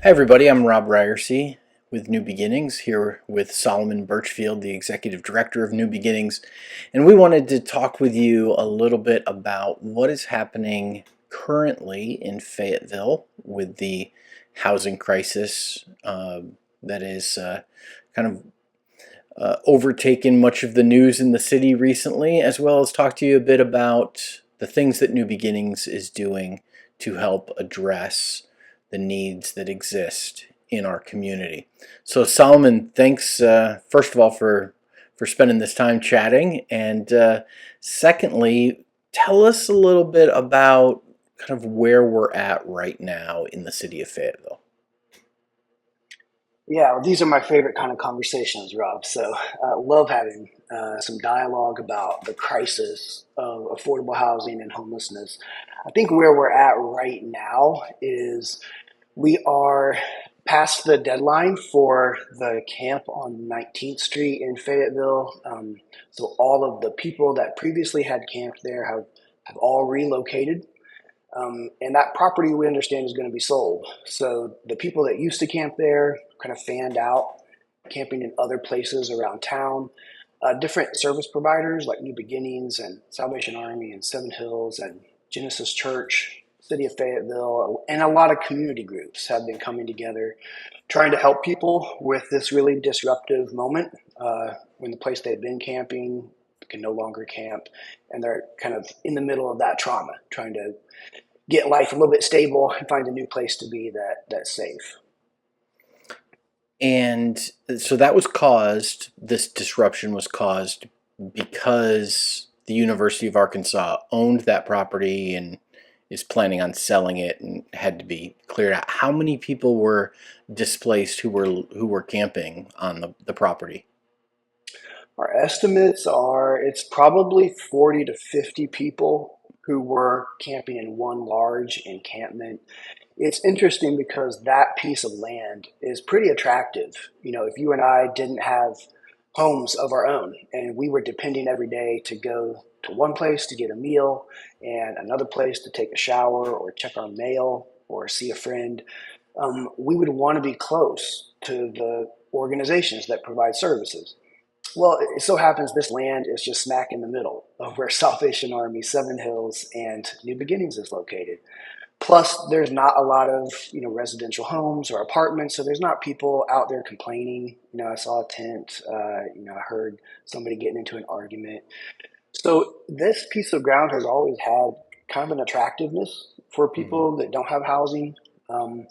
Hi everybody, I'm Robb Ryerse with New Beginnings, here with Solomon Burchfield, the Executive Director of New Beginnings, and we wanted to talk with you a little bit about what is happening currently in Fayetteville with the housing crisis that is kind of overtaken much of the news in the city recently, as well as talk to you a bit about the things that New Beginnings is doing to help address the needs that exist in our community. So Solomon, thanks first of all for spending this time chatting, and secondly, tell us a little bit about kind of where we're at right now in the city of Fayetteville. Yeah, well, these are my favorite kind of conversations, Rob. So, love having some dialogue about the crisis of affordable housing and homelessness. I think where we're at right now is we are past the deadline for the camp on 19th Street in Fayetteville. So, all of the people that previously had camped there have all relocated. And that property we understand is going to be sold. So the people that used to camp there kind of fanned out, camping in other places around town. Different service providers like New Beginnings and Salvation Army and Seven Hills and Genesis Church, City of Fayetteville, and a lot of community groups have been coming together trying to help people with this really disruptive moment when the place they've been camping can no longer camp, and they're kind of in the middle of that trauma, trying to get life a little bit stable and find a new place to be that's safe. And so that was caused, this disruption was caused because the University of Arkansas owned that property and is planning on selling it and had to be cleared out. How many people were displaced who were camping on the property? Our estimates are it's probably 40 to 50 people who were camping in one large encampment. It's interesting because that piece of land is pretty attractive. You know, if you and I didn't have homes of our own and we were depending every day to go to one place to get a meal and another place to take a shower or check our mail or see a friend, we would want to be close to the organizations that provide services. Well, it so happens this land is just smack in the middle of where Salvation Army, Seven Hills, and New Beginnings is located. Plus, there's not a lot of residential homes or apartments, so there's not people out there complaining. I saw a tent. I heard somebody getting into an argument. So this piece of ground has always had kind of an attractiveness for Mhm. people that don't have housing. Um,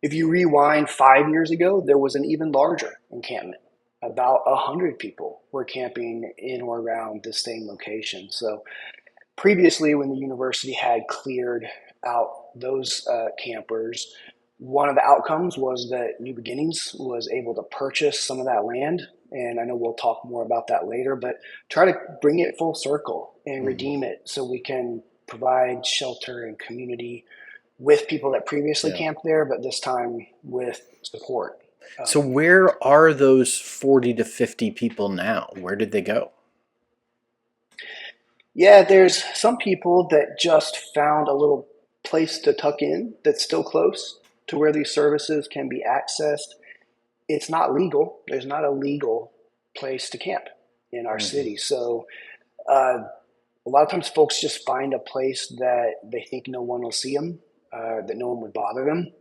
if you rewind 5 years ago, there was an even larger encampment. About 100 people were camping in or around the same location. So previously, when the university had cleared out those campers, one of the outcomes was that New Beginnings was able to purchase some of that land. And I know we'll talk more about that later, but try to bring it full circle and Mhm. redeem it so we can provide shelter and community with people that previously Yeah. camped there, but this time with support. So Um, where are those 40 to 50 people now? Where did they go? Yeah, there's some people that just found a little place to tuck in that's still close to where these services can be accessed. It's not legal. There's not a legal place to camp in our Mhm. city. So uh, a lot of times folks just find a place that they think no one will see them, that no one would bother them.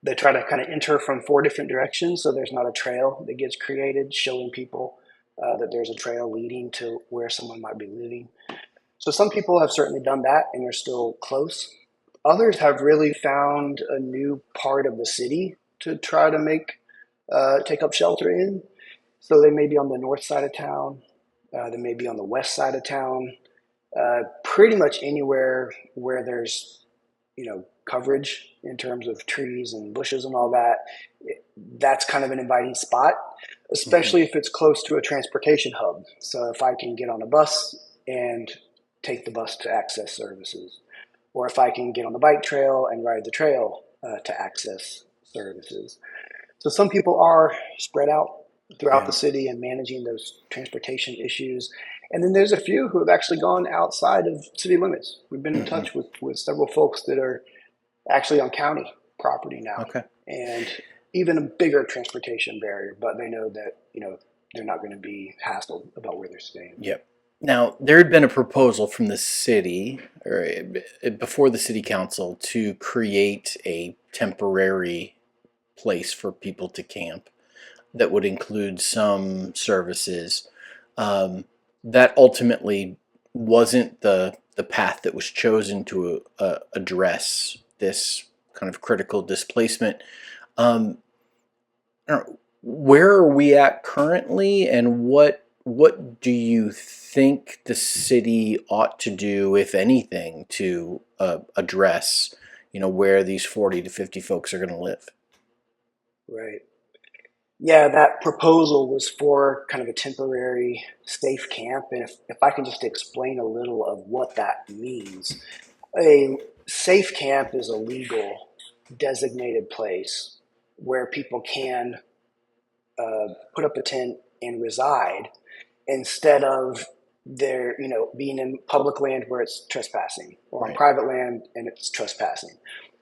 They try to kind of enter from four different directions so there's not a trail that gets created showing people that there's a trail leading to where someone might be living. So some people have certainly done that and are still close. Others have really found a new part of the city to try to take up shelter in. So they may be on the north side of town, they may be on the west side of town, pretty much anywhere where there's coverage in terms of trees and bushes and all that. That's kind of an inviting spot, Mhm. especially if it's close to a transportation hub. So if I can get on a bus and take the bus to access services, or if I can get on the bike trail and ride the trail to access services. So some people are spread out throughout the Yeah. city and managing those transportation issues. And then there's a few who have actually gone outside of city limits. We've been in Mhm. touch with several folks that are actually on county property now. Okay. and even a bigger transportation barrier, but they know that, they're not going to be hassled about where they're staying. Yep. Now, there had been a proposal from the city, or before the city council, to create a temporary place for people to camp that would include some services. Um, that ultimately wasn't the path that was chosen to address this kind of critical displacement. Um, I don't know, where are we at currently, and what do you think the city ought to do, if anything, to address, where these 40 to 50 folks are going to live? Right. Yeah, that proposal was for kind of a temporary safe camp. And if I can just explain a little of what that means. A safe camp is a legal designated place where people can put up a tent and reside instead of being in public land where it's trespassing, or on Right. private land and it's trespassing.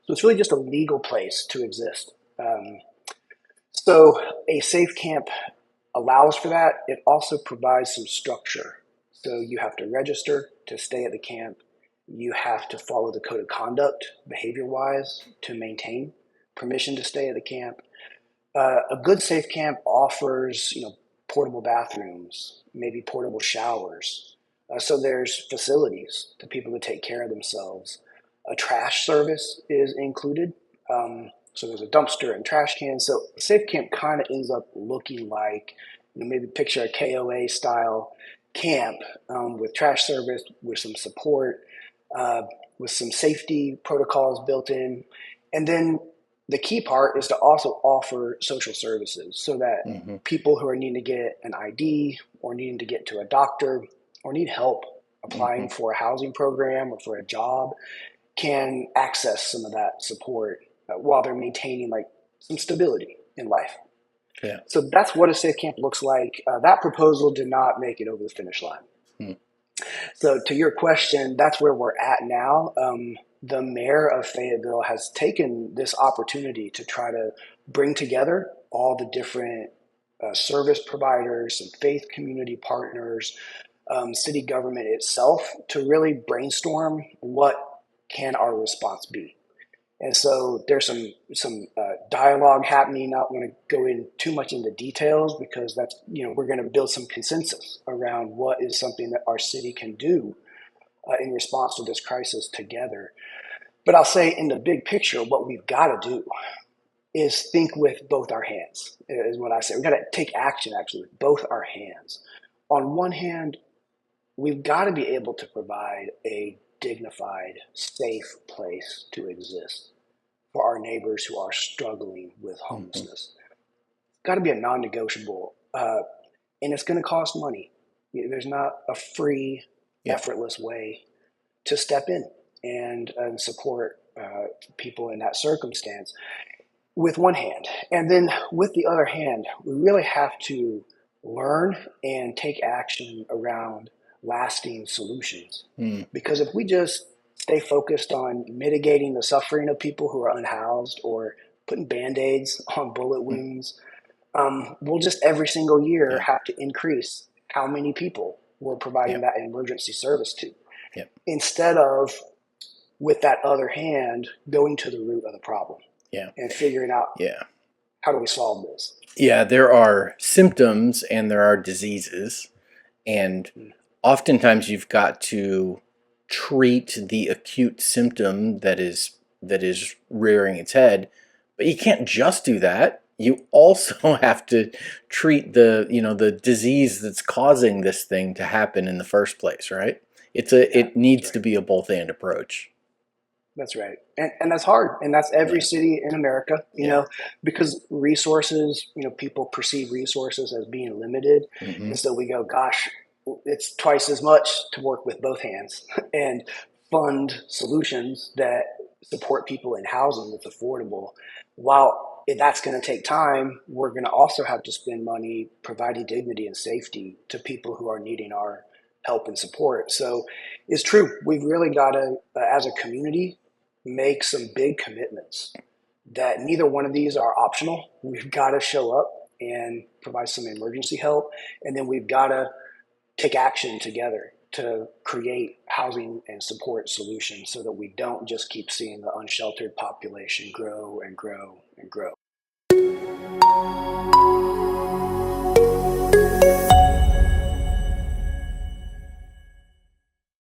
So it's really just a legal place to exist. So a safe camp allows for that. It also provides some structure. So you have to register to stay at the camp. You have to follow the code of conduct, behavior wise, to maintain permission to stay at the camp. A good safe camp offers, portable bathrooms, maybe portable showers. So there's facilities to people to take care of themselves. A trash service is included. So there's a dumpster and trash cans. So a safe camp kind of ends up looking like, maybe picture a KOA style camp, with trash service, with some support, uh, with some safety protocols built in. And then the key part is to also offer social services so that Hmm. people who are needing to get an ID, or needing to get to a doctor, or need help applying Hmm. for a housing program or for a job can access some of that support, while they're maintaining like some stability in life. Yeah. So that's what a safe camp looks like. That proposal did not make it over the finish line. Hmm. So to your question, that's where we're at now. The mayor of Fayetteville has taken this opportunity to try to bring together all the different service providers and faith community partners, city government itself, to really brainstorm what can our response be. And so there's some dialogue happening. Not want to go in too much into details, because that's, we're going to build some consensus around what is something that our city can do in response to this crisis together. But I'll say, in the big picture, what we've got to do is think with both our hands. Is what I say. We've got to take action actually with both our hands. On one hand, we've got to be able to provide a dignified, safe place to exist for our neighbors who are struggling with Hmm. homelessness. It's got to be a non-negotiable, and it's going to cost money. There's not a free, Yeah. effortless way to step in and support people in that circumstance with one hand. And then with the other hand, we really have to learn and take action around lasting solutions. Hmm. Because if we just stay focused on mitigating the suffering of people who are unhoused, or putting band-aids on bullet wounds, we'll just every single year Yeah. have to increase how many people we're providing Yeah. that emergency service to, Yeah. instead of, with that other hand, going to the root of the problem Yeah. and figuring out, Yeah. how do we solve this? Yeah. There are symptoms and there are diseases, and Mm. oftentimes you've got to treat the acute symptom that is rearing its head, but you can't just do that. You also have to treat the disease that's causing this thing to happen in the first place, right? Yeah, It that's needs to right. be a both and approach. That's right. And that's hard. And that's every Yeah. city in America, Yeah. because resources, people perceive resources as being limited. Hmm. And so we go, gosh, it's twice as much to work with both hands and fund solutions that support people in housing that's affordable. While that's going to take time, we're going to also have to spend money providing dignity and safety to people who are needing our help and support. So it's true. We've really got to, as a community, make some big commitments that neither one of these are optional. We've got to show up and provide some emergency help, and then we've got to take action together to create housing and support solutions so that we don't just keep seeing the unsheltered population grow and grow and grow.